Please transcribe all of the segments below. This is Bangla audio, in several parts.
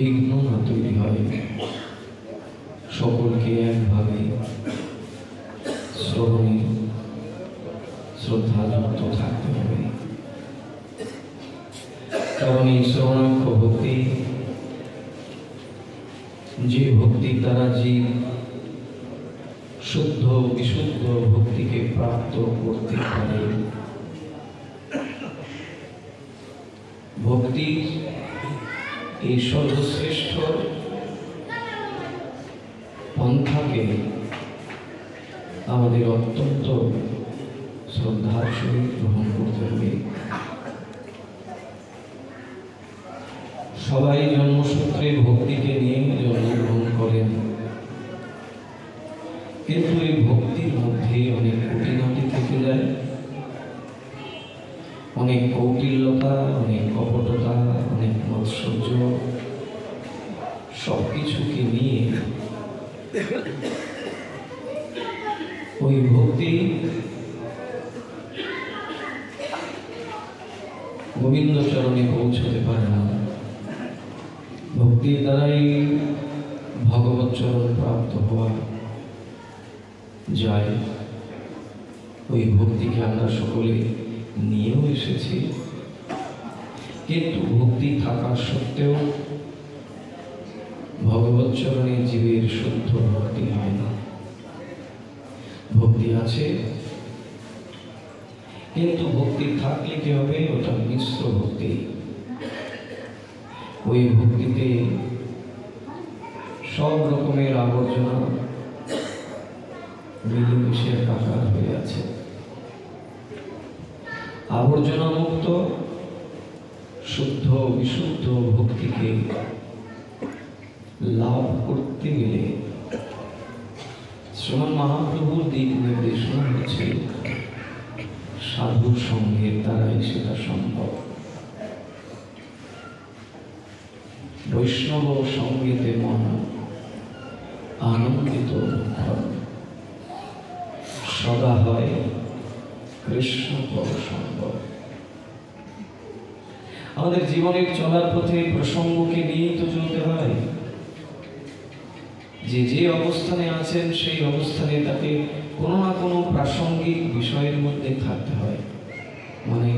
বিঘ্ন না তৈরি হয়, সকলকে একভাবে শ্রবণে শ্রদ্ধাযুক্ত থাকতে হবে। কারণ এই শ্রবণাক্ষ ভক্তি, যে ভক্তির দ্বারা জীব শুদ্ধ বিশুদ্ধ ভক্তিকে প্রাপ্ত করতে পারে, ভক্তির এই সর্বশ্রেষ্ঠ পন্থাকে আমাদের অত্যন্ত শ্রদ্ধার সহিত গ্রহণ করতে হবে। সবাই জন্মসূত্রে ভক্তিকে নিয়ে জন্মগ্রহণ করেন, কিন্তু এই ভক্তির মধ্যে অনেক কঠিনতা থেকে যায়, অনেক কৌটিল্যতা, অনেক কপটতা, অনেক মাৎসর্য, সবকিছুকে নিয়ে ওই ভক্তি গোবিন্দ চরণে পৌঁছতে পারে না। ভক্তির দ্বারাই ভগবত চরণ প্রাপ্ত হওয়া যায়। ওই ভক্তিকে আমরা সকলে নিয়েও এসেছি, কিন্তু ভক্তি থাকা সত্ত্বেও ভগবত চরণে জীবের শুদ্ধ ভক্তি হয় না। ভক্তি আছে, কিন্তু ভক্তি থাকলে কি হবে? ওটা মিশ্র ভক্তি। ওই ভক্তিতে সব রকমের আবর্জনা মিলেমিশে একাকার হয়ে আছে। আবর্জনা মুক্ত শুদ্ধ বিশুদ্ধ ভক্তিকে লাভ করতে গেলে শ্রীমন মহাপ্রভুর দিক নির্দেশনা হচ্ছে সাধু সঙ্গের দ্বারাই সেটা সম্ভব। বৈষ্ণব সঙ্গীতে মন আনন্দিত সদা হয় কৃষ্ণ সঙ্গ। আমাদের জীবনের চলার পথে প্রসঙ্গকে নিয়েই তো চলতে হয়। যে যে অবস্থানে আছেন সেই অবস্থানে তাকে কোনো না কোনো প্রাসঙ্গিক বিষয়ের মধ্যে থাকতে হয়। মানে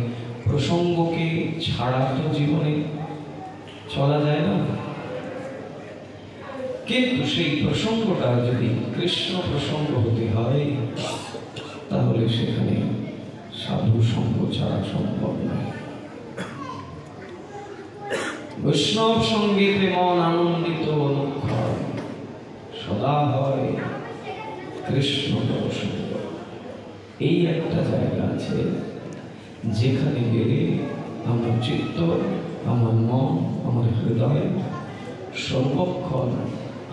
প্রসঙ্গকে ছাড়া তো জীবনে চলা যায় না। কিন্তু সেই প্রসঙ্গটা যদি কৃষ্ণ প্রসঙ্গ হতে হয়, তাহলে সেখানে সাধু সঙ্গ ছাড়া সম্ভব নয়। বৈষ্ণব সঙ্গীতে মন আনন্দিত অনুক্ষণ সদা হয় কৃষ্ণ সঙ্গ। এই একটা জায়গা আছে যেখানে গেলে আমার চিত্ত, আমার মন, আমার হৃদয় সর্বক্ষণ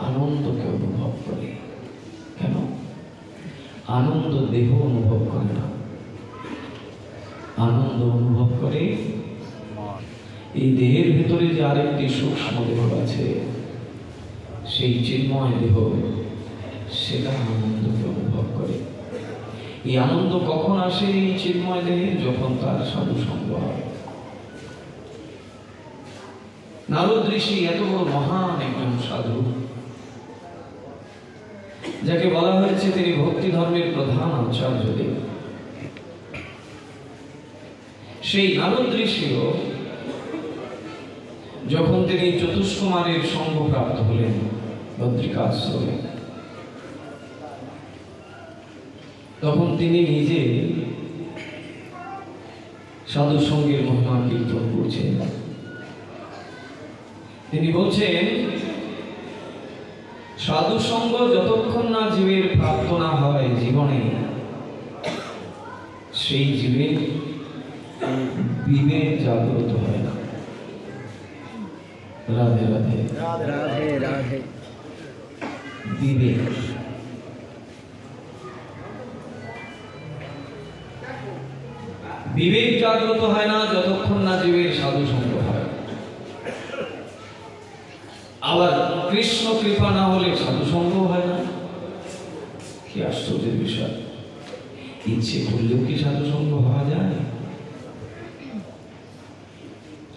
আনন্দকে অনুভব করে। কেন? আনন্দ দেহ অনুভব করে না, আনন্দ অনুভব করে এই দেহের ভিতরে যে আরেকটি সূক্ষ্ম দেহ আছে, সেই চিন্ময় দেহ, সেটা আনন্দকে অনুভব করে। এই আনন্দ কখন আসে এই চিন্ময় দেহে? যখন তার সাধু সঙ্গ হয়। নারদ ঋষি এত বড় মহান একজন সাধু, যাকে বলা হয়েছে তিনি ভক্তি ধর্মের প্রধান আচার্যদেব। সেই নারদ ঋষিও যখন তিনি চতুষ্কুমারের সঙ্গ প্রাপ্ত হলেন বদ্রিকাশ্রমে, তখন তিনি নিজে সাধু সঙ্গের মহিমা কীর্তন করছেন। তিনি বলছেন, সাধু সঙ্গ যতক্ষণ না জীবের প্রাপ্ত না হয় জীবনে, সেই জীবের বিবেক জাগ্রত হয় না। রাধে রাধে রাধে রাধে। বিবেক, বিবেক জাগ্রত হয় না যতক্ষণ না জীবের সাধু সঙ্গ হয়। আবার কৃষ্ণ কৃপা না হলে সাধু সঙ্গ হয় না। কি আশ্চর্যের বিষয়! ইচ্ছে করলেও কি সাধু সঙ্গ হওয়া যায়?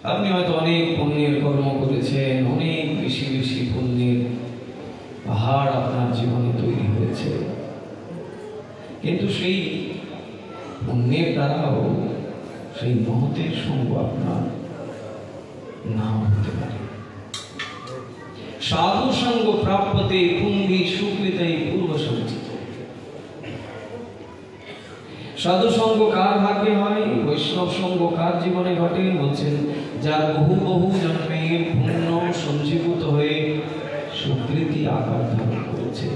আপনি হয়তো অনেক পুণ্যের কর্ম করেছেন, অনেক বেশি বেশি পুণ্যের পাহাড় আপনার জীবনে তৈরি হয়েছে, কিন্তু সেই পুণ্যের দ্বারাও সেই মহতের সঙ্গ আপনার নাও হতে পারে। সাধু সঙ্গ প্রাপ্যতে পুঙ্গি সুকৃতাই পূর্ব সঞ্চিত। সাধু সঙ্গ কার ভাগ্যে হয়, বৈষ্ণব সঙ্গ কার জীবনে ঘটে? বলছেন যার বহু বহু জন্মের পুণ্য সঞ্জীভূত হয়ে সুকৃতি আকার ধারণ করেছে,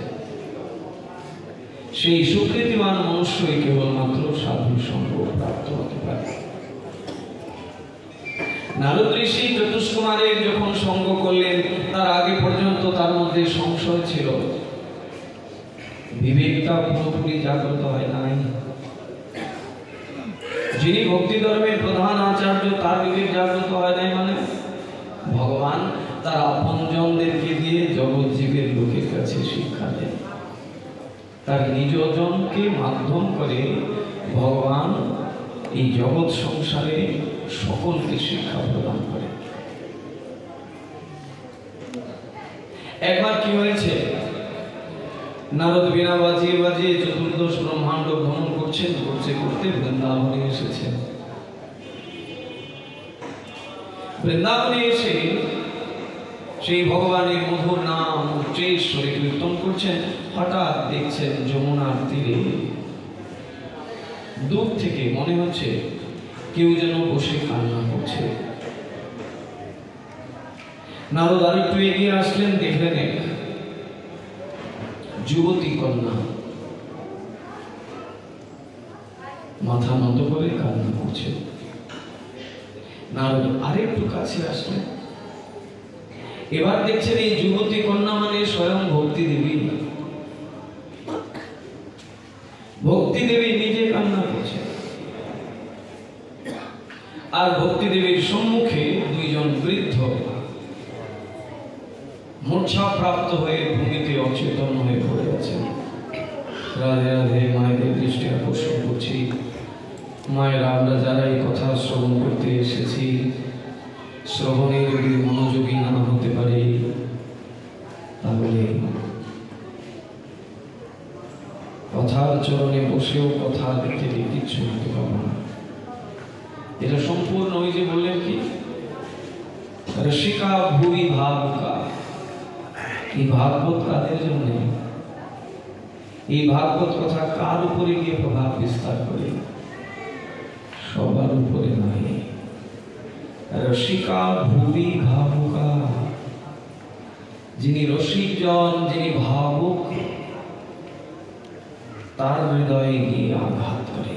সেই সুকৃতিমান মনুষ্যই কেবলমাত্র সাধু সঙ্গ প্রাপ্ত হতে পারে। নারদ ঋষি চতুষ্কুমারের যখন সঙ্গ করলেন, তার আগে পর্যন্ত তার মধ্যে সংশয় ছিল, বিবেকটা পুরোপুরি জাগ্রত হয় নাই। যিনি ভক্তি ধর্মের প্রধান আচার্য, তার বিবেক জাগ্রত হয় নাই মানে ভগবান তার আপনজনদেরকে দিয়ে জগৎ জীবের লোকের কাছে শিক্ষা দেন। তার নিজজনকে মাধ্যম করে ভগবান এই জগৎ সংসারে সকলকে শিক্ষা প্রদান করে। একবার কি হয়েছে, নারদ বীণা বাজিয়ে বাজিয়ে চতুর্দশ ব্রহ্মাণ্ড ভ্রমণ করছেন, করতে করতে বৃন্দাবনে এসেছেন। বৃন্দাবনে এসে সেই ভগবানের মধুর নাম উচ্চেশ্বরে কীর্তন করছেন। হঠাৎ দেখছেন যমুনার তীরে দূর থেকে মনে হচ্ছে কেউ যেন বসে কান্না করছে। নারদ আর একটু এগিয়ে আসলেন, দেখলেন এক যুবতী কন্যা মাথা নত করে কান্না করছে। নারদ আরেকটু কাছে আসলেন, এবার দেখছেন এই যুবতী কন্যা মানে স্বয়ং ভক্তি দেবী। ভক্তি দেবী নিজে কান্না করছে, আর ভক্তি দেবীর সম্মুখে দুইজন বৃদ্ধ মূর্ছা প্রাপ্ত হয়ে ভূমিতে অচেতন হয়ে পড়ে আছেন। রাধে রাধে। মায়েদের দৃষ্টি আকর্ষণ করছি, মায়েরা আমরা যারা এই কথা শ্রবণ করতে এসেছি, শ্রবণে যদি মনোযোগী না হতে পারে তাহলে কথার চরণে বসেও কথা থেকে কিচ্ছু হতে পারবো না। এটা সম্পূর্ণ ওই যে বললেন কি রসিকা ভুবি ভাবুকা। এই ভাগবত কাদের জন্য? এই ভাগবত কথা কার উপরে গিয়ে প্রভাব বিস্তার করে? সবার উপরে নয়। রসিকা ভুবি ভাবুকা, যিনি রসিকজন, যিনি ভাবুক, তার হৃদয়ে গিয়ে আঘাত করে।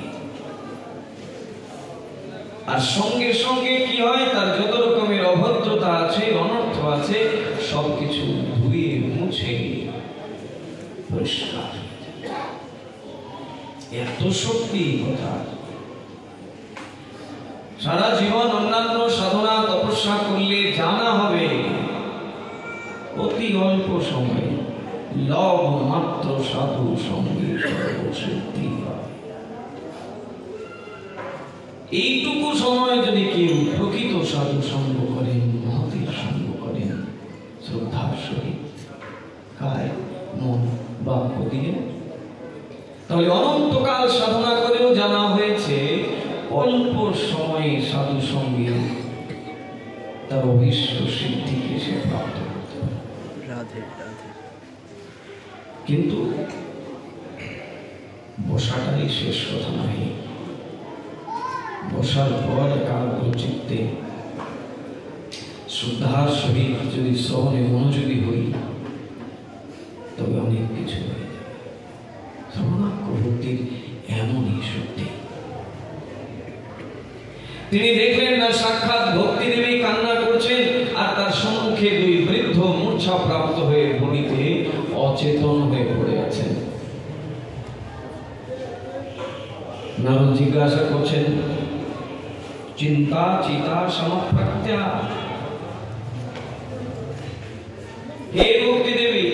আর সঙ্গে সঙ্গে কি হয়, তার যত রকমের অভদ্রতা আছে, অনর্থ আছে, সবকিছু ধুয়ে মুছে পরিষ্কার। এত শক্তি কথা। সারা জীবন অন্যান্য সাধনা তপস্যা করলে জানা হবে অতি অল্প সময়ে লব মাত্র সাধু সঙ্গে সর্বসিদ্ধি হয়। এইটুকু সময় যদি কেউ প্রকৃত সাধু সঙ্গ করেন, মহতের সঙ্গ করেন, শ্রদ্ধার সহিত কায় মন বাক্য দিয়ে, তাহলে অনন্তকাল সাধনা করেও জানা হয়েছে অল্প সময়ে সাধু সঙ্গে তার অভীষ্ট সিদ্ধিকে সে প্রাপ্ত করতে পারে। কিন্তু বসাটাই শেষ কথা নয়। বসার পর একাগ্র চিত্তে শ্রদ্ধার সহিত যদি শ্রবণে মনোযোগী হই, তবে অনেক কিছু হয়ে যাবে। শ্রবণাক্ষ ভক্তির এমনই শক্তি। তিনি দেখলেন না সাক্ষাৎ ভক্তি দেবী কান্না করছেন, আর তার সম্মুখে দুই বৃদ্ধ মূর্ছা প্রাপ্ত হয়ে ভূমিতে অচেতন হয়ে পড়ে আছেন। নারদ জিজ্ঞাসা করছেন, চিন্তা চিতা সমপ্রত্যা, হে ভক্তি দেবী,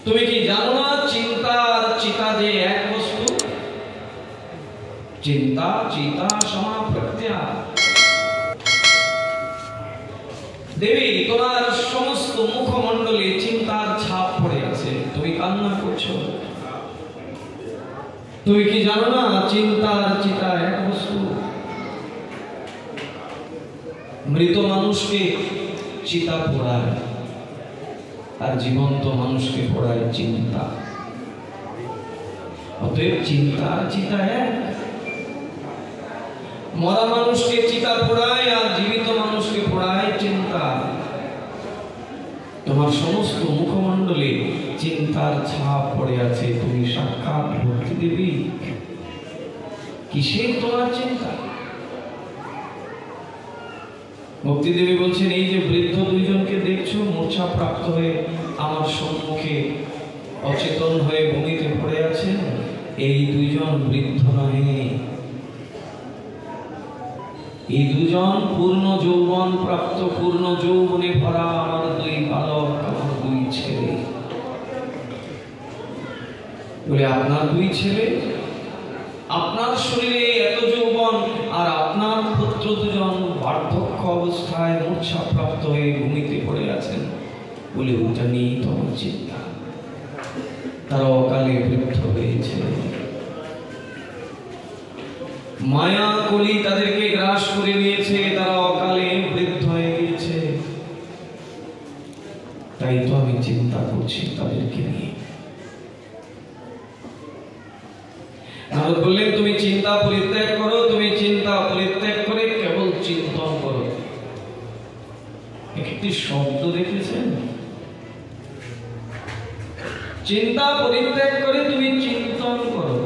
তুমি কি জানো না চিন্তা আর চিতা যে এক বস্তু? চিন্তা চিতা সমপ্রত্যা। যা। দেবী, তোমার সমস্ত মুখমণ্ডলে চিন্তার ছাপ পড়ে আছে, তুমি কান্না করছো। তুমি কি জানো না চিন্তার চিতা এক বস্তু? মৃত মানুষকে চিতা পোড়ায় আর জীবন্ত মানুষকে পোড়ায় চিন্তা। অতএব চিন্তার চিতা এক। মরা মানুষকে চিতা পোড়ায় আর জীবিত মানুষকে পোড়ায় চিন্তা। তোমার সমস্ত মুখমণ্ডলে চিন্তার ছাপ পড়ে আছে, তুমি সাক্ষাৎ ভক্তি দেবী। কিসের তোমার চিন্তা? ভক্তি দেবী বলছেন, এই যে বৃদ্ধ দুইজনকে দেখছো মূর্ছা প্রাপ্ত হয়ে আমার সম্মুখে অচেতন হয়ে ভূমিতে পড়ে আছেন, এই দুইজন বৃদ্ধ নহে, এই দুজন পূর্ণ যৌবন প্রাপ্ত, পূর্ণ যৌবনে ভরা আমার দুই বালক, আমার দুই ছেলে। বলে আপনার দুই ছেলে, আপনার শরীরে এত যৌবন, আর আপনার পুত্র দুজন বার্ধক্য অবস্থায় মূর্ছা প্রাপ্ত হয়ে ভূমিতে পড়ে আছেন। বলে ওটা নিয়েই তো আমার চিন্তা। তারা অকালে বৃদ্ধ হয়েছে, মায়া কলি তাদেরকে গ্রাস করে নিয়েছে, তারা অকালে বৃদ্ধ হয়ে গিয়েছে। তাই তো আমি চিন্তা করছি তাদেরকে নিয়ে। নারদ বললেন, তুমি চিন্তা পরিত্যাগ করো, তুমি চিন্তা পরিত্যাগ করে কেবল চিন্তন করো। একটি শব্দ দেখেছেন? চিন্তা পরিত্যাগ করে তুমি চিন্তন করো।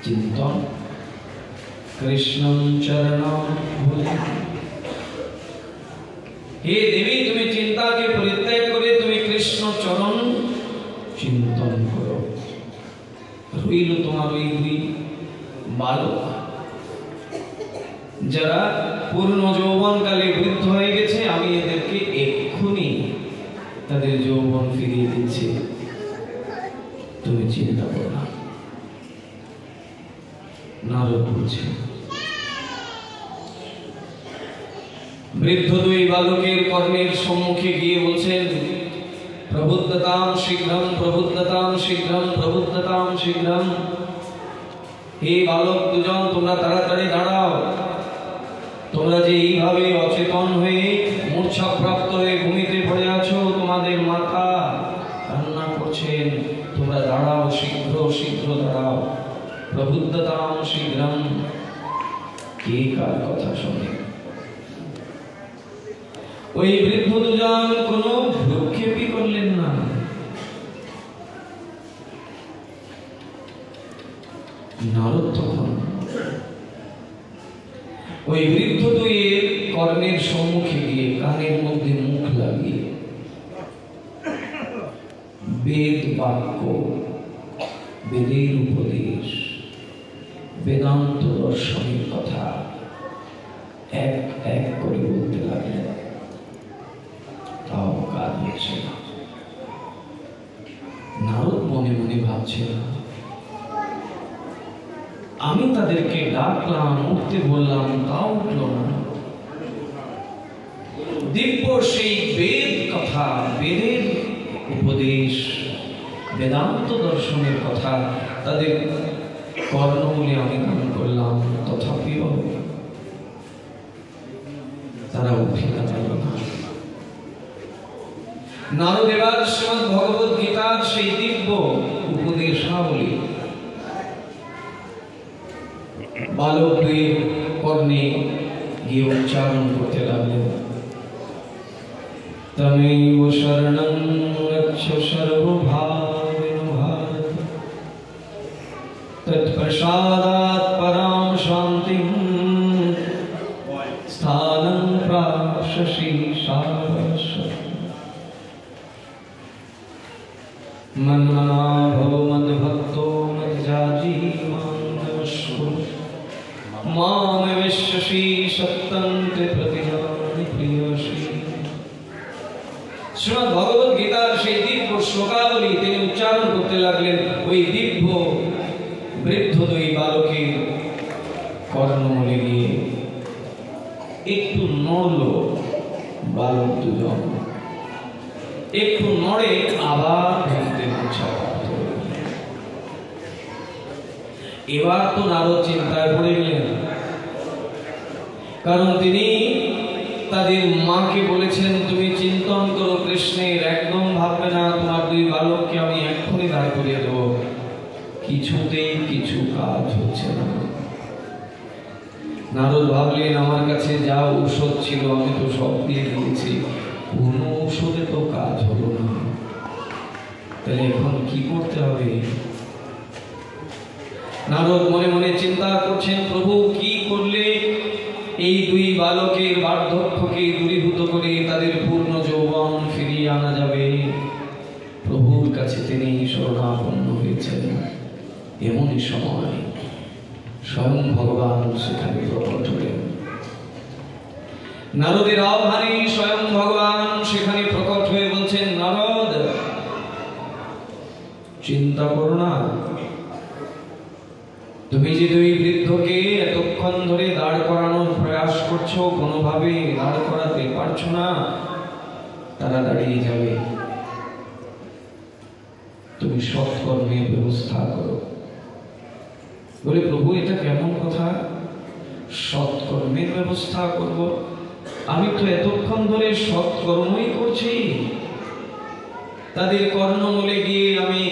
চিন্তন কৃষ্ণ চরণম ভুলি। হে দেবী, তুমি চিন্তাকে পরিত্যাগ করে তুমি কৃষ্ণ চরণ চিন্তন করো। রইল তোমার ওই দুই বালক, যারা পূর্ণ যৌবনকালে বৃদ্ধ হয়ে গেছে। আমি এদেরকে এক্ষুনি তাদের যৌবন ফিরিয়ে দিচ্ছি, তুমি চিন্তা করো না। নারদ বলছে, বৃদ্ধ দুই বালকের কর্ণের সম্মুখে গিয়ে বলছেন, প্রবুদ্ধতাম শীঘ্রম, প্রবুদ্ধতাম শীঘ্রম, প্রবুদ্ধতাম শীঘ্রম। হে বালক দুজন, তোমরা তাড়াতাড়ি দাঁড়াও। তোমরা যে এইভাবে অচেতন হয়ে মূর্ছাপ্রাপ্ত হয়ে ভূমিতে পড়ে আছো, তোমাদের মাতা কান্না করছেন, তোমরা দাঁড়াও, শীঘ্র শীঘ্র দাঁড়াও। প্রবুদ্ধতাম শীঘ্রম। কে কার কথা শোনে? ওই বৃদ্ধ দুজন কোনো ভ্রুক্ষেপই করলেন না। নারদ তখন ওই বৃদ্ধ দুইয়ের কর্ণের সম্মুখে গিয়ে কানের মধ্যে মুখ লাগিয়ে বেদ বাক্য, বেদের উপদেশ, বেদান্ত দর্শনের কথা এক এক করে বলতে লাগলেন। তাও কাজ হচ্ছে না। নারদ মনে মনে ভাবছিল, আমি তাদেরকে ডাকলাম, উঠতে বললাম, তাও উঠল না। দিব্য সেই বেদ কথা, বেদের উপদেশ, বেদান্ত দর্শনের কথা তাদের কর্ণমূলে আমি দান করলাম, তথাপিও তারা উঠে দাঁড়াল না। নারদ এবার শ্রীমদ্ ভগবদ গীতার সেই দিব্য উপদেশাবলী বালকদের কর্ণে গিয়ে উচ্চারণ করতে লাগলেন। তমেব শরণং রক্ষ সর্বভাবেন ভারত, তৎপ্রসাদাৎ পরাম শান্তিং স্থানং প্রাপস্যসি শাশ্বতম। মন্মনা ভব মদ্ভক্তো মজ্জাজি মাং নমস্কুরু, মাম বিশ্বসি সত্যং তে প্রতিহানি প্রিয়সি। শ্রীমদ্ ভগবদ গীতার সেই দিব্য শ্লোকাবলী তিনি উচ্চারণ করতে লাগলেন ওই দিব্য বৃদ্ধ দুই বালকের কর্ণমূলে গিয়ে একটু নড়ল, বালক দুজন একটু নড়ে আবার ভক্তির মূর্ছা প্রাপ্ত হল। এবার তো নারদ চিন্তায় পড়ে গেলেন, কারণ তিনি তাদের মাকে বলেছেন, তুমি চিন্তন করো কৃষ্ণের, একদম ভাববে না তোমার দুই বালককে আমি এক্ষুনি দাঁড় করিয়ে দেবো। কিছুতেই কিছু কাজ হচ্ছে না। নারদ ভাবলেন, আমার কাছে যা ঔষধ ছিল আমি তো সব দিয়ে দিয়েছি, কোনো ঔষধে তো কাজ হলো না, তাহলে এখন কি করতে হবে? নারদ মনে মনে চিন্তা করছেন, প্রভু কি করলে এই দুই বালকের বার্ধক্যকে দূরীভূত করে তাদের পূর্ণ যৌবন ফিরিয়ে আনা যাবে? প্রভুর কাছে তিনি শরণাপন্ন হয়েছেন। এমনই সময় স্বয়ং ভগবান সেখানে প্রকট হলেন। নারদের আহ্বানে স্বয়ং ভগবান সেখানে প্রকট হয়ে বলছেন, নারদ, চিন্তা করো না, তুমি যে দুই বৃদ্ধকে এতক্ষণ ধরে দাঁড় করানোর প্রয়াস করছো, কোনোভাবে দাঁড় করাতে পারছো না, তারা দাঁড়িয়ে যাবে। তুমি সৎকর্মের ব্যবস্থা করো। বলে, প্রভু এটা কেমন কথা? সৎকর্মের ব্যবস্থা করব? আমি তো এতক্ষণ ধরে সৎকর্মই করছি। তাদের কর্ণমূলে গিয়ে আমি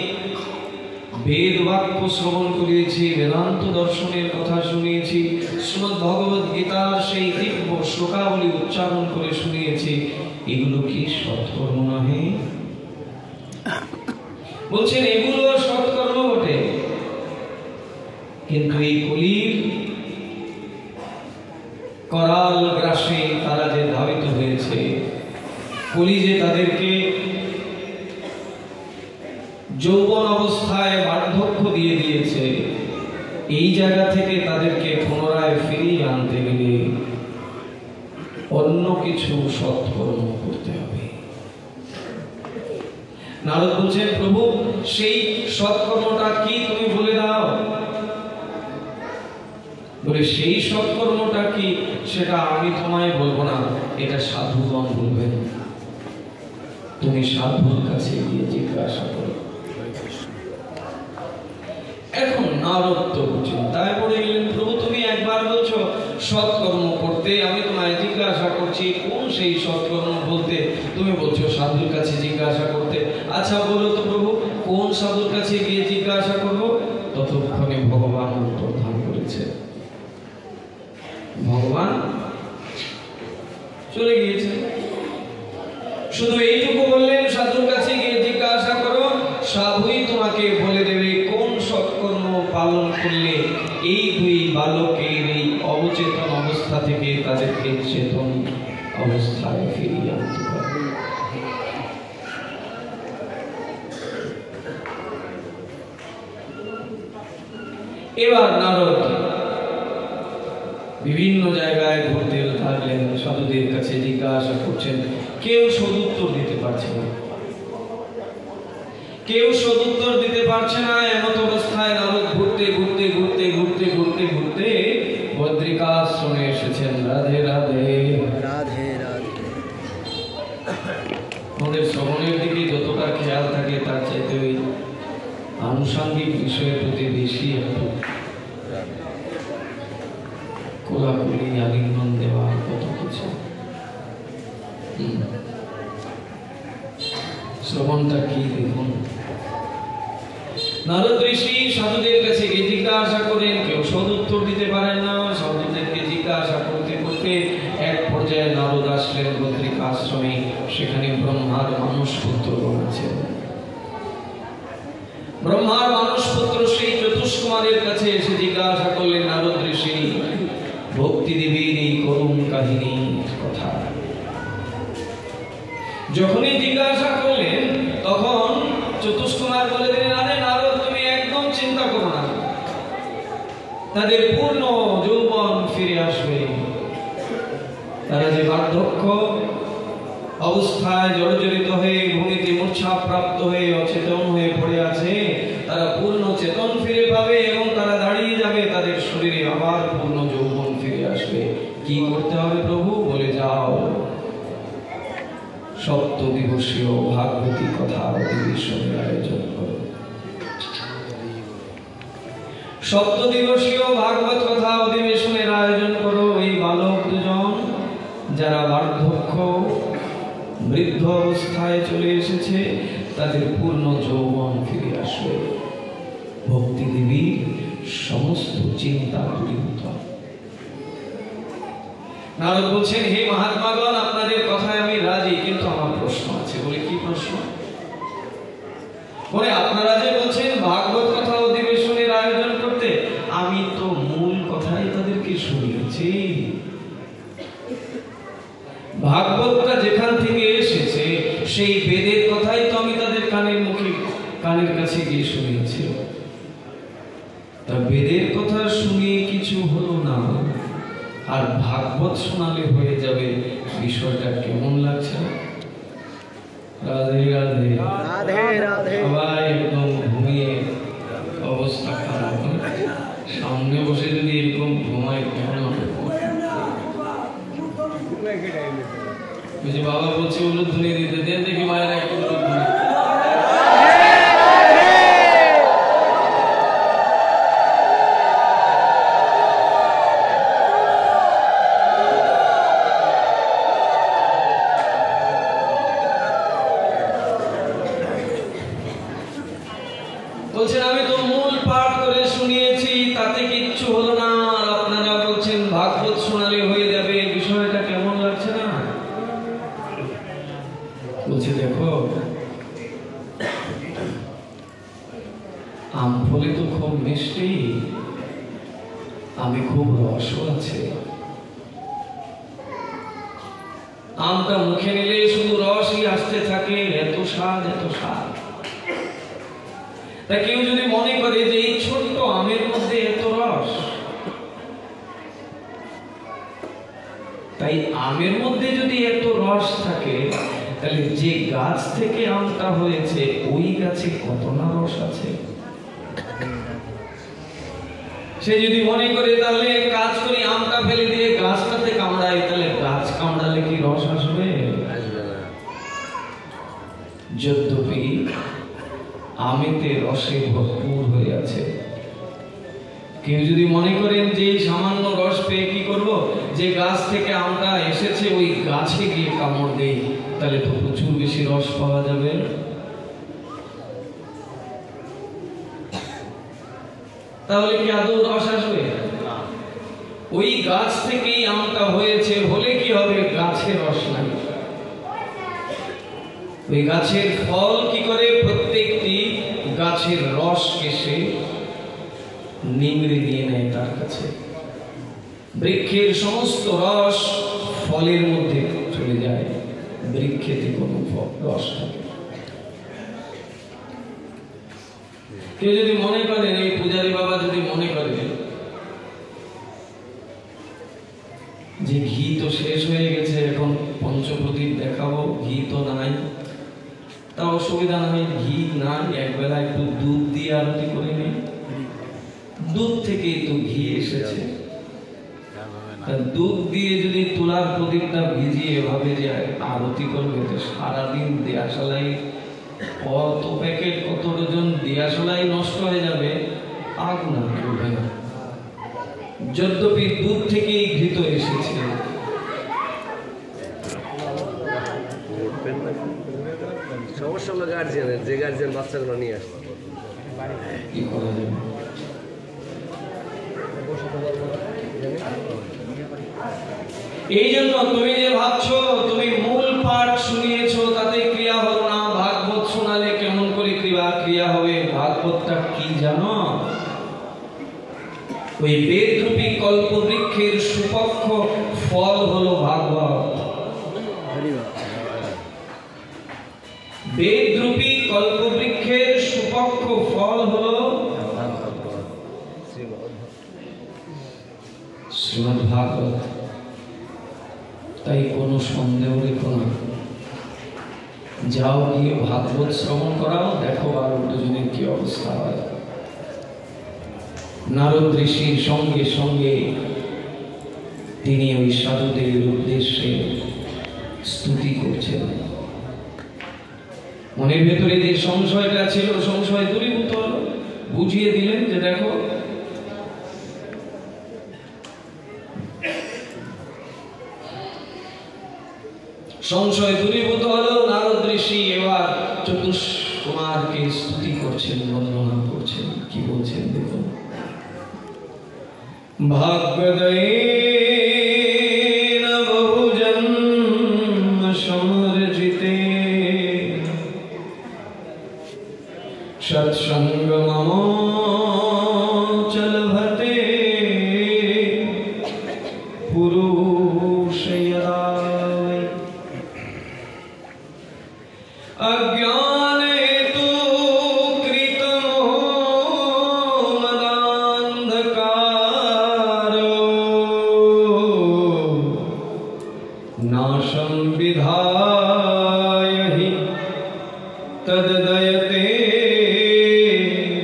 বেদ বাক্য শ্রবণ করিয়েছি, বেদান্ত দর্শনের কথা শুনিয়েছি, শ্রীমদ্ ভগবদ গীতার সেই দিব্য শ্লোকাবলী উচ্চারণ করে শুনিয়েছি। এগুলো কি সৎকর্ম নহে? বলছেন, এগুলো সৎকর্ম বটে, কিন্তু এই কলির করাল গ্রাসে তারা যে ধাবিত হয়েছে, কলি যে তাদেরকে যৌবন অবস্থায় বার্ধক্য দিয়ে দিয়েছে, এই জায়গা থেকে তাদেরকে পুনরায় ফিরিয়ে আনতে গেলে অন্য কিছু সৎকর্ম করতে হবে। নারদ বলছেন, প্রভু সেই সৎকর্মটা কি তুমি বলে দাও। বলে, সেই সৎকর্মটা কি সেটা আমি তোমায় বলবো না, এটা সাধুগণ বলবেন। তুমি সাধুর কাছে গিয়ে জিজ্ঞাসা করো। এখন নারদ তো চিন্তায় পড়ে গেলেন, প্রভু তুমি একবার বলছো সৎকর্ম করতে, আমি তোমায় জিজ্ঞাসা করছি কোন সেই সৎকর্ম বলতে, তুমি বলছো সাধুর কাছে জিজ্ঞাসা করতে। আচ্ছা বলো তো প্রভু, কোন সাধুর কাছে গিয়ে জিজ্ঞাসা করবো? ততক্ষণে ভগবান অন্তর্ধান করেছে। ভগবান চলে গিয়েছে, শুধু এইটুকু বললেন, সাধুর কাছে গিয়ে জিজ্ঞাসা করো, সাধুই তোমাকে বলে দেবে কোন সৎকর্ম পালন করলে এই দুই বালকের এই অবচেতন অবস্থা থেকে তাদেরকে চেতন অবস্থায় ফিরিয়ে আনতে পারবে। এবার নারদ বিভিন্ন জায়গায় ঘুরতে থাকলেন, সাধুদের কাছে জিজ্ঞাসা করছেন, কেউ সদুত্তর দিতে পারছে না, কেউ সদুত্তর দিতে পারছে না। এমত অবস্থায় নারদ ঘুরতে ঘুরতে ঘুরতে ঘুরতে ঘুরতে ঘুরতে বদ্রিকাশ্রমে এসেছেন। রাধে রাধে রাধে রাধে। আমাদের শ্রবণের দিকে যতটা খেয়াল থাকে তার চাইতে ওই আনুষঙ্গিক বিষয়ের প্রতি বেশি একটু কোলাকুলি, আলিঙ্গন দেওয়া, কত কিছু। শ্রবণটা কি দেখুন। নারদ ঋষি সাধুদের কাছে গিয়ে জিজ্ঞাসা করেন, কেউ সদুত্তর দিতে পারেন না। সাধুদেরকে জিজ্ঞাসা করতে করতে এক পর্যায়ে নারদ আসলেন বদ্রিকা আশ্রমে। সেখানে ব্রহ্মার মানুষ পুত্রগণ আছেন। ব্রহ্মার মানুষ পুত্র সেই চতুষ্কুমারের কাছে এসে জিজ্ঞাসা করলেন, নারদ ঋষি, ভক্তি দেবীর এই করুণ কাহিনীর কথা যখনই জিজ্ঞাসা করলেন, তখন চতুষ্কুমার বলে দিলেন, আরে নারদ, তুমি একদম চিন্তা করো না, তাদের পূর্ণ যৌবন ফিরে আসবে। তারা যে বার্ধক্য অবস্থায় জর্জরিত হয়ে ভূমিতে মূর্ছা প্রাপ্ত হয়ে অচেতন হয়ে পড়ে আছে, তারা পূর্ণ চেতন ফিরে পাবে এবং তারা দাঁড়িয়ে যাবে, তাদের শরীরে আবার পূর্ণ কি করতে হবে প্রভু? বলে যাও সপ্তদিবসীয় ভাগবতী কথা অধিবেশনের আয়োজন করো। সপ্তদিবসীয় ভাগবত কথা অধিবেশনের আয়োজন করো। এই বালক দুজন যারা বার্ধক্য বৃদ্ধ অবস্থায় চলে এসেছে, তাদের পূর্ণ যৌবন ফিরে আসবে। ভক্তি দেবী সমস্ত চিন্তা দূরীভূত। নারদ বলছেন, হে মহাত্মাগণ, আপনাদের কথায় আমি রাজি, কিন্তু আমার প্রশ্ন আছে। বলে কি প্রশ্ন? বলে আপনারা যে বলছেন ভাগবত কথা অধিবেশনের আয়োজন করতে, আমি তো মূল কথাই তাদেরকে শুনিয়েছি। ভাগবতটা যেখান থেকে এসেছে সেই বেদের কথাই তো আমি তাদের কানের কাছে গিয়ে শুনিয়েছি। তা বেদের কথা শুনিয়ে কিছু হলো না, আর ভাগবত শোনালে হয়ে যাবে, বিষয়টা কেমন লাগছে? রাধে রাধে রাধে রাধে। সবাই একদম ঘুমিয়ে অবস্থা খারাপ। সামনে বসে যদি এরকম ঘুমায় কেমন হবে? বাবা বলছে উলুধ্বনি দিতে দেন, দেখি মায়েরা একটু উলুধ্বনি। বলছেন আমি তো মূল পাঠ করে শুনিয়েছি, তাতে কিচ্ছু হলো না, আর আপনারা বলছেন ভাগবত শোনালে হয়ে যাবে, বিষয়টা কেমন লাগছে না? বলছে দেখো, আম ফলে তো খুব মিষ্টি, আমি খুব রসও আছে। আমটা মুখে নিলে শুধু রসই আসতে থাকে, এত স্বাদ এত স্বাদ। তা কেউ যদি মনে করে যে এই ছোট্ট আমের মধ্যে এত রস, তাই আমের মধ্যে যদি এত রস থাকে, তাহলে যে গাছ থেকে আমটা হয়েছে ওই গাছে কত না রস আছে। সে যদি মনে করে তাহলে কাজ করি আমটা ফেলে দিয়ে গাছটাতে কামড়াই, তাহলে গাছ কামড়ালে কি রস আসবে? যদ্যপি আমেতে রসে ভরপুর হয়ে আছে। কেউ যদি মনে করেন যে সামান্য রস পেয়ে কি করব, যে গাছ থেকে আমটা এসেছে ওই গাছে গিয়ে কামড় দেই, তাহলে তো প্রচুর বেশি রস পাওয়া যাবে। তাহলে কি আদৌ রস আসবে? ওই গাছ থেকেই আমটা হয়েছে, হলে কি হবে? গাছে রস নাই। ওই গাছের ফল কি করে? প্রত্যেকটি গাছের রসকে সে নিংড়ে নিয়ে নেয় তার কাছে। বৃক্ষের সমস্ত রস ফলের মধ্যে চলে যায়, বৃক্ষেতে কোনো রস থাকে। কেউ যদি মনে করেন, এই পূজারী বাবা যদি মনে করেন যে ঘি তো শেষ হয়ে গেছে, এখন পঞ্চপ্রদীপ দেখাবো, ঘি তো নাই, তা অসুবিধা নাই, ঘি নাই, একবেলা একটু দুধ দিয়ে আরতি করে নেই, দুধ থেকেই তো ঘি এসেছে। দুধ দিয়ে যদি তুলার প্রদীপটা ভিজিয়ে এভাবে যে আরতি করবে, তো সারাদিন দেয়াশালাই কত প্যাকেট কত ডজন দেয়াশালাই নষ্ট হয়ে যাবে, আগুন আর চলবে না। যদ্যপি দুধ থেকেই ঘৃত এসেছে। সমস্যা হলো গার্জিয়ানের, যে গার্জিয়ান বাচ্চাগুলো নিয়ে আসবে কি করা যাবে? এই জন্য তুমি যে ভাবছো তুমি মূল পাঠ শুনিয়েছো, তাতে ক্রিয়া হলো না, ভাগবত শোনালে কেমন করে ক্রিয়া হবে? ভাগবতটা কি জানো? ওই বেদরূপী কল্পবৃক্ষের সুপক্ষ ফল হলো ভাগবত। বেদরূপী কল্পবৃক্ষের সুপক্ষ ফল হলো শ্রীমদ্ ভাগবত। তাই কোনো সন্দেহ রেখো না, যাও গিয়ে ভাগবত শ্রবণ করাও, দেখো আর দুজনের কি অবস্থা হয়। নারদ ঋষির সঙ্গে সঙ্গে তিনি ওই সাধুদের উদ্দেশ্যে স্তুতি করছেন। মনের ভেতরে যে সংশয়টা ছিল, সংশয় দূরীভূত হলো। বুঝিয়ে দিলেন যে দেখো, সংশয় দূরীভূত হলো। নারদ ঋষি এবার চতুষ্কুমারকে স্তুতি করছেন, বন্দনা করছেন। কি বলছেন দেখুন, ভাগ্যদয়েন বহুজন্ম সমর্জিতে সৎসঙ্গ মম চলভতে পুরুষয়রায় अज्ञाने तु कृतमो मदान्धकारो नाशं विधाय हि तद्दयते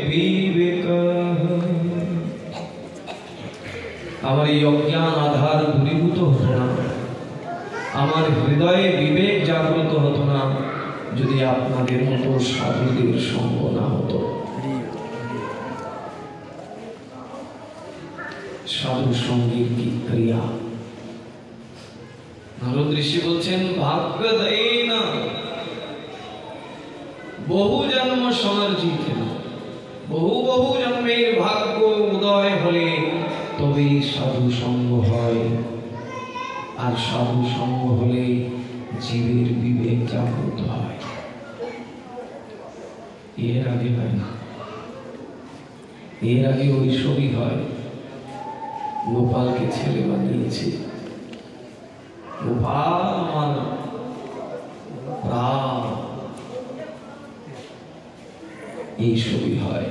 विवेकः। আমার এই অজ্ঞান আধার দূরীভূত হতো না, আমার হৃদয়ে বিবেক জাগ্রত হতো না যদি আপনাদের মতো সাধুদের সঙ্গ না হতো। সাধু সঙ্গীর কি ক্রিয়া! নারদ ঋষি বলছেন, ভাগ্য দেয় না বহু জন্ম সমর্জিত, বহু বহু জন্মের ভাগ্য উদয় হলে তবেই সাধু সঙ্গ হয়। আর সাধু সঙ্গ হলে জীবের বিবেক জাগ্রত হয়। এর আগে হয় না, এর আগে ওই ছবি হয়। গোপালকে ছেলে বানিয়েছে, গোপাল আমার প্রাণ, এই ছবি হয়।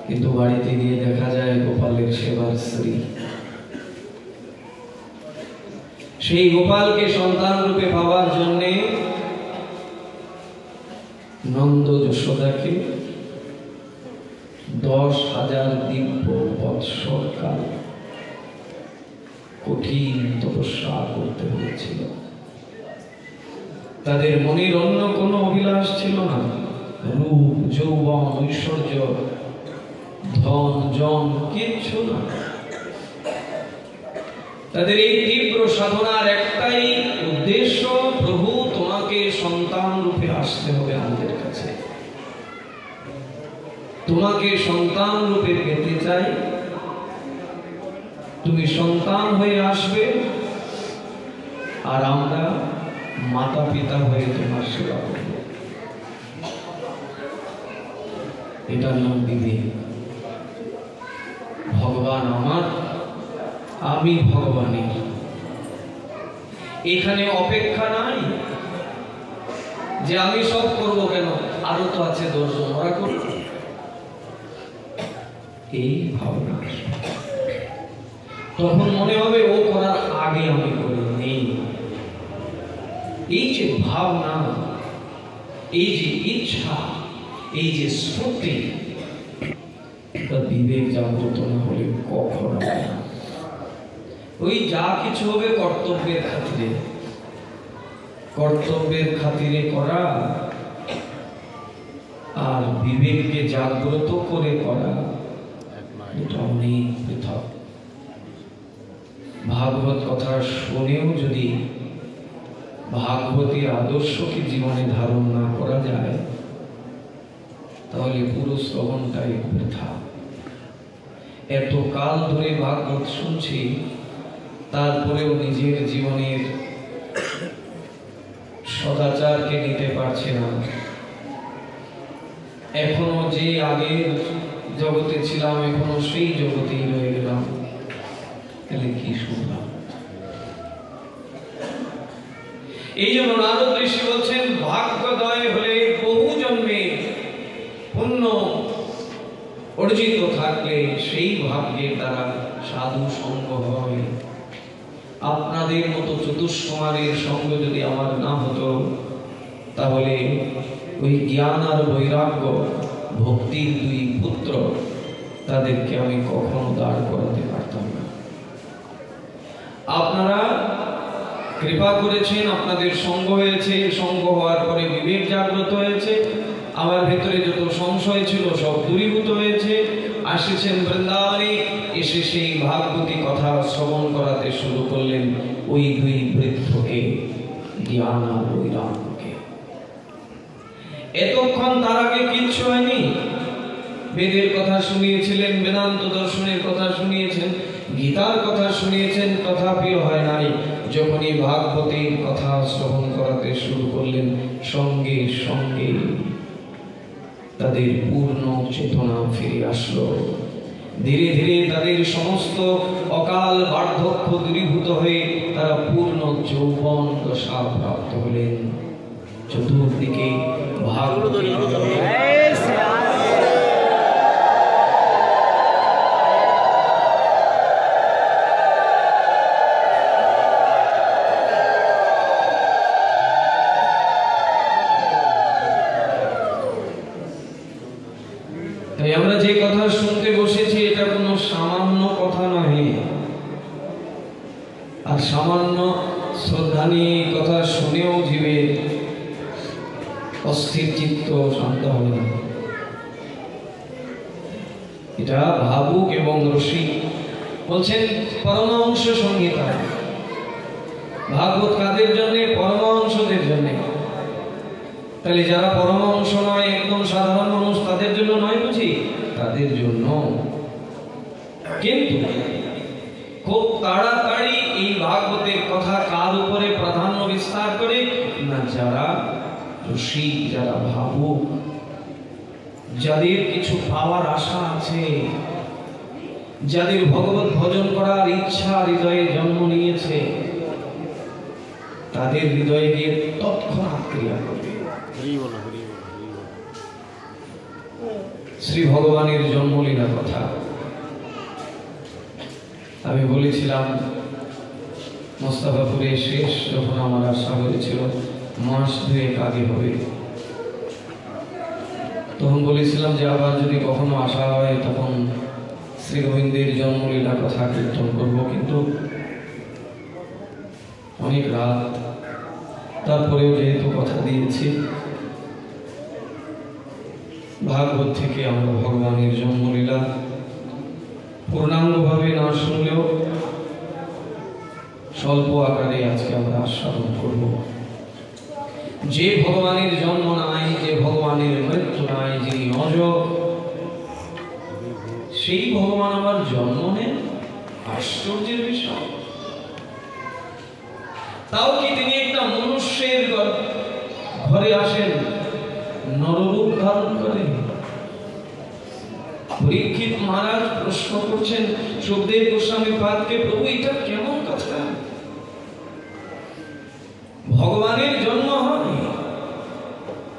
কিন্তু বাড়িতে গিয়ে দেখা যায় গোপালের সেবার স্ত্রী। সেই গোপালকে সন্তান রূপে পাওয়ার জন্যে নন্দ যশোদাকে 10,000 দিব্য বৎসর কাল কঠিন তপস্যা করতে হয়েছিল। তাদের মনের অন্য কোনো অভিলাষ ছিল না, রূপ যৌবন ঐশ্বর্য ধন জন কিচ্ছু না। তাদের এই তীব্র সাধনার একটাই উদ্দেশ্য, প্রভু তোমাকে সন্তান রূপে আসতে হবে আমাদের কাছে, তোমাকে সন্তান রূপে পেতে চাই, তুমি সন্তান হয়ে আসবে আর আমরা মাতা পিতা হয়ে তোমার সেবা করব। এটার নাম বিবেক। ভগবান আমার, আমি ভগবানের। এখানে অপেক্ষা নাই যে আমি সব করব, কেন আরো তো আছে 10 জন, ওরা করব। এই ভাবনা তখন মনে হবে ও করার আগে আমি করি নেই। এই যে ভাবনা, এই যে ইচ্ছা, এই যে স্ফূর্তি, বিবেক জাগ্রত না হলে কখনো হবে না। ওই যা কিছু হবে কর্তব্যের খাতিরে, কর্তব্যের খাতিরে করা আর বিবেককে জাগ্রত করে করা এটা অনেক পৃথক। ভাগবত কথা শুনেও যদি ভাগবতের আদর্শকে জীবনে ধারণ না করা যায় তাহলে পুরো শ্রবণটাই বৃথা। এত কাল ধরে ভাগবত শুনছি, তারপরেও নিজের জীবনের সদাচারকে নিতে পারছে না। এখনো যে আগের জগতে ছিলাম এখনো সেই জগতেই রয়ে গেলাম, তাহলে কি শুনলাম? এই জন্য নারদ ঋষি বলছেন, ভাগ্যোদয় হলে বহু জন্মে পুণ্য অর্জিত থাকলে সেই ভাগ্যের দ্বারা সাধু সঙ্গ হয়। আপনাদের মতো চতুষ্কুমারের সঙ্গ যদি আমার না হতো তাহলে ওই জ্ঞান আর বৈরাগ্য ভক্তির 2 পুত্র তাদেরকে আমি কখনো দাঁড় করাতে পারতাম না। আপনারা কৃপা করেছেন, আপনাদের সঙ্গ হয়েছে, সঙ্গ হওয়ার পরে বিবেক জাগ্রত হয়েছে, আমার ভেতরে যত সংশয় ছিল সব দূরীভূত হয়েছে। আসেছেন বৃন্দাবনে, এসে সেই ভাগবতী কথা শ্রবণ করাতে শুরু করলেন ওই দুই বৃদ্ধকে, জ্ঞান আর বৈরাগ্যকে। এতক্ষণ তার আগে কিচ্ছু হয়নি। বেদের কথা শুনিয়েছিলেন, বেদান্ত দর্শনের কথা শুনিয়েছেন, গীতার কথা শুনিয়েছেন, তথাপিও হয় নাই। যখনই ভাগবতীর কথা শ্রবণ করাতে শুরু করলেন, সঙ্গে সঙ্গে তাদের পূর্ণ চেতনা ফিরে আসলো। ধীরে ধীরে তাদের সমস্ত অকাল বার্ধক্য দূরীভূত হয়ে তারা পূর্ণ যৌবন দশা প্রাপ্ত হলেন। চতুর্দিকে ভাগবতী আমরা যে কথা শুনতে বসেছি এটা কোনো সামান্য কথা নয়। আর সামান্য শ্রদ্ধা নিয়ে কথা শুনেও জীবে অস্থির চিত্ত শান্ত হবে না। এটা ভাবুক এবং রসিক। বলছেন পরমহংস সংহিতা। ভাগবত কাদের জন্য? পরমহংসদের জন্য। তাহলে যারা পরমহংস নয়, একদম সাধারণ মানুষ, তাদের জন্য নয় বুঝি? তাদের জন্য। কিন্তু খুব তাড়াতাড়ি এই ভাগবতের কথা কার উপরে প্রাধান্য বিস্তার করে না? যারা রসিক, যারা ভাবুক, যাদের কিছু পাওয়ার আশা আছে, যাদের ভগবত ভজন করার ইচ্ছা হৃদয়ে জন্ম নিয়েছে, তাদের হৃদয়ে গিয়ে তৎক্ষণাৎ ক্রিয়া করবে। শ্রী ভগবানের জন্মলীলা কথা আমি বলেছিলাম মোস্তাফাপুরে শেষ যখন আমার আশা হয়েছিল মাস দুয়েক আগে হবে, তখন বলেছিলাম যে আবার যদি কখনো আসা হয় তখন শ্রী গোবিন্দের জন্মলীলা কথা কীর্তন করব। কিন্তু অনেক রাত, তারপরেও যেহেতু কথা দিয়েছি, ভাগবত থেকে আমরা ভগবানের জন্মলীলা পূর্ণাঙ্গভাবে না শুনলেও স্বল্প আকারে আজকে আমরা আস্বাদন করব। যে ভগবানের জন্ম নাই, যে ভগবানের মৃত্যু নাই, যিনি অজ, সেই ভগবান আবার জন্ম নেন। আশ্চর্যের বিষয়। তাও কি তিনি একটা মনুষ্যের ঘরে আসেন, নররূপ ধারণ করেন। পরীক্ষিত মহারাজ প্রশ্ন করছেন সুখদেব গোস্বামী পাদকে, প্রভু এটা কেমন কথা? ভগবানের জন্ম হয়,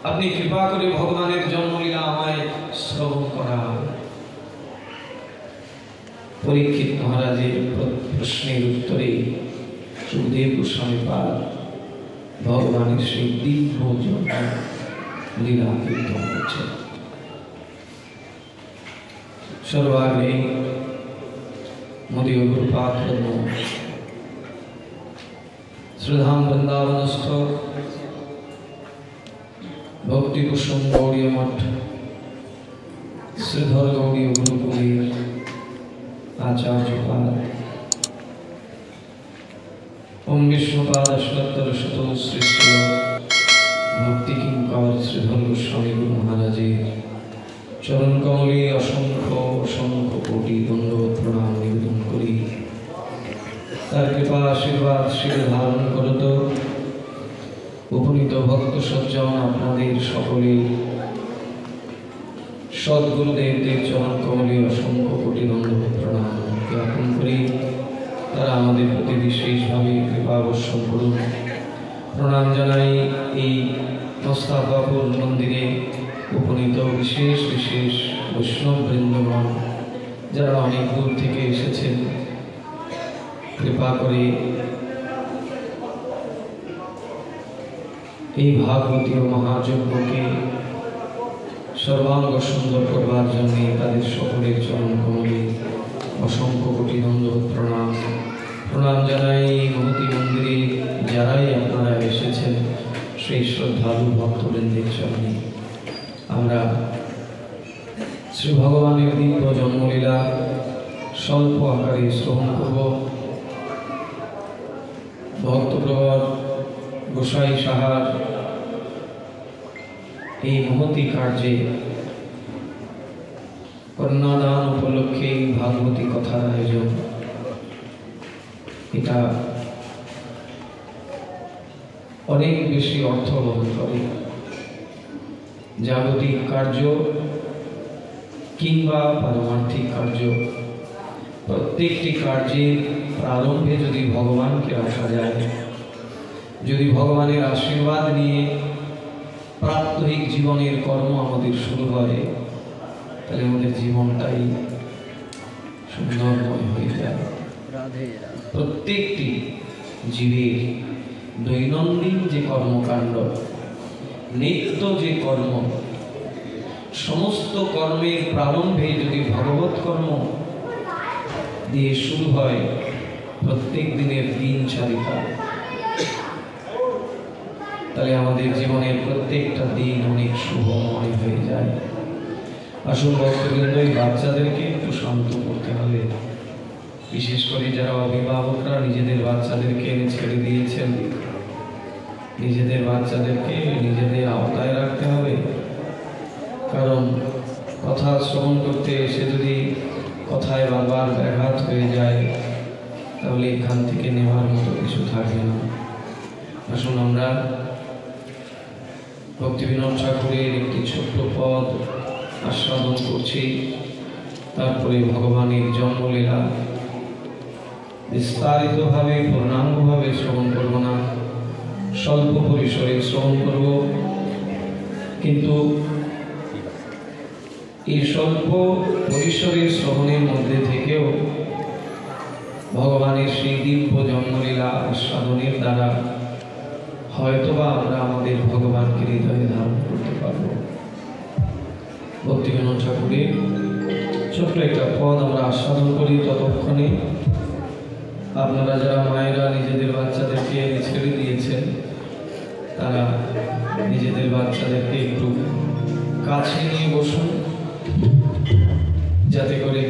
আপনি কৃপা করে ভগবানের জন্মলীলা আমায় শ্রবণ করা। পরীক্ষিত মহারাজের প্রশ্নের উত্তরে সুখদেব গোস্বামী পাদ ভগবানের সেই দিব্য জন্ম লীলা কীর্তন করছেন। সর্বাগ্রে মদীয় গুরুপাদ শ্রীধাম বৃন্দাবনস্থ ভক্তি কুসুম গৌড়ীয় মঠ শ্রীধর গৌড়ীয় গুরুকুলের আচার্যপাদ ওম বিষ্ণুপাদ অষ্টোত্তর শত শ্রী শ্রী ভক্তি কিঙ্কর শ্রীধর গোস্বামী গুরু মহারাজের চরণ কমলে অসংখ্য অসংখ্য কোটি দণ্ডবত প্রণাম নিবেদন করি। তার কৃপা আশীর্বাদ শিরে ধারণ করত উপনীত ভক্ত সজ্জন আপনাদের সকলে সদ্গুরুদেবদের চরণ কমলে অসংখ্য কোটি দণ্ডবত প্রণাম জ্ঞাপন করি। তারা আমাদের প্রতি বিশেষভাবে কৃপা অবশ্যই করুন। প্রণাম জানাই এই মোস্তাফাপুর মন্দিরে উপনীত বিশেষ বিশেষ বৈষ্ণব বৃন্দগণ, যারা অনেক দূর থেকে এসেছেন। কৃপা করে এই ভাগবতীয় মহাযজ্ঞকে সর্বাঙ্গ সুন্দর করবার জন্য তাদের সকলের চরণ কমলে অসংখ্য কোটি দণ্ডবত প্রণাম জানাই। যারাই আপনারা এসেছেন সেই শ্রদ্ধালু ভক্তবৃন্দের চরণে আমরা শ্রী ভগবানের দিব্য জন্মলীলা স্বল্প আকারে শ্রবণ করব। ভক্তপ্রবর গোসাই সাহার এই মহতি কার্যে কন্যাদান উপলক্ষে ভাগবতী কথার আয়োজন, এটা অনেক বেশি অর্থ বহন করে। জাগতিক কার্য কিংবা পারমার্থিক কার্য, প্রত্যেকটি কার্যের প্রারম্ভে যদি ভগবানকে রাখা যায়, যদি ভগবানের আশীর্বাদ নিয়ে প্রাত্যহিক জীবনের কর্ম আমাদের শুরু হয়, তাহলে আমাদের জীবনটাই সুন্দরময় হয়ে যায়। প্রত্যেকটি জীবের দৈনন্দিন যে কর্মকাণ্ড, নিত্য যে কর্ম, সমস্ত কর্মের প্রারম্ভে যদি ভগবত কর্ম দিয়ে শুরু হয়, প্রত্যেক দিনের দিনচারিতা, তাহলে আমাদের জীবনের প্রত্যেকটা দিন অনেক শুভময় হয়ে যায়। আসল ভক্তবৃন্দ, এই বাচ্চাদেরকে একটু শান্ত করতে হবে। বিশেষ করে যারা অভিভাবকরা নিজেদের বাচ্চাদেরকে ছেড়ে দিয়েছেন, নিজেদের বাচ্চাদেরকে নিজেদের আওতায় রাখতে হবে। কারণ কথা শ্রবণ করতে এসে যদি কথায় বারবার ব্যাঘাত হয়ে যায়, তাহলে এখান থেকে নেওয়ার মতো কিছু থাকবে না। আসুন আমরা ভক্তিবিনোদ ঠাকুরের একটি ছোট্ট পদ আস্বাদন করছি, তারপরে ভগবানের জন্মলীলা বিস্তারিতভাবে পূর্ণাঙ্গভাবে শ্রবণ করব না, স্বল্প পরিসরে শ্রবণ করব। কিন্তু এই স্বল্প পরিসরের শ্রবণের মধ্যে থেকেও ভগবানের সেই দিব্য জন্মলীলা আস্বাদনের দ্বারা হয়তোবা আমরা আমাদের ভগবানকে হৃদয়ে ধারণ করতে পারব। ভক্তিবিনোদ ঠাকুরের ছোট্ট একটা পদ আমরা আস্বাদন করি। ততক্ষণে আপনারা যারা মায়েরা নিজেদের বাচ্চাদেরকে ছেড়ে দিয়েছেন, তারা নিজেদের বাচ্চাদেরকে একটু কাছে নিয়ে বসুন, যাতে করে